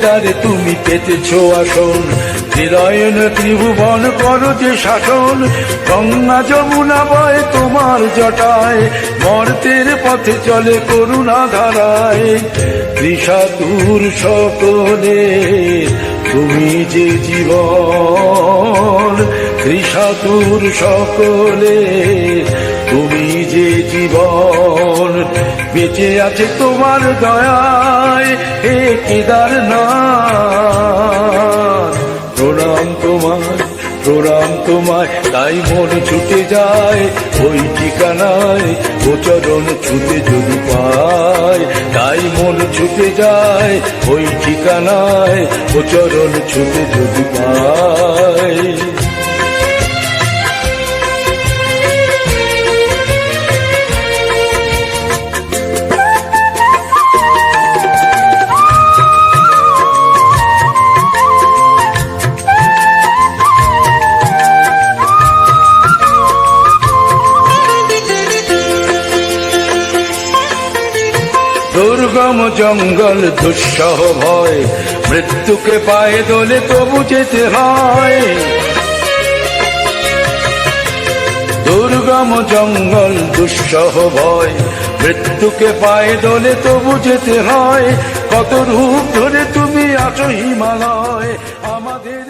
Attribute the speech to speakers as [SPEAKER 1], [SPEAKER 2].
[SPEAKER 1] দ্বারে তুমি পেতেছ আসন, হৃদয়ন ত্রিভুবন করো যে শাসন। গঙ্গা যমুনা বয় তোমার জটায়, মর্তের পথে চলে করুণা ধারায়। ত্রিশাতুর সকলে তুমি যে জীবন, ত্রিশাতুর সকলে তুমি যে জীবন। বেঁচে আছে তোমার দয়ায় হে কেদারনাথ, প্রণাম তোমায় প্রণাম তোমায়। তাই মন ছুটে যায় ওই ঠিকানায়, ও চরণ ছুটে যদি পায়। তাই মন ছুটে যায় ওই ঠিকানায়, ও চরণ ছুটে যদি পায়। দুর্গম জঙ্গল দুঃসহ ভয়, মৃত্যুকে পায়ে দোলে তবু যেতে হয়। দুর্গম জঙ্গল দুঃসহ ভয়, মৃত্যুকে পায়ে দোলে তবু যেতে হয়। কত রূপ ধরে তুমি আছো হিমালয়, আমাদের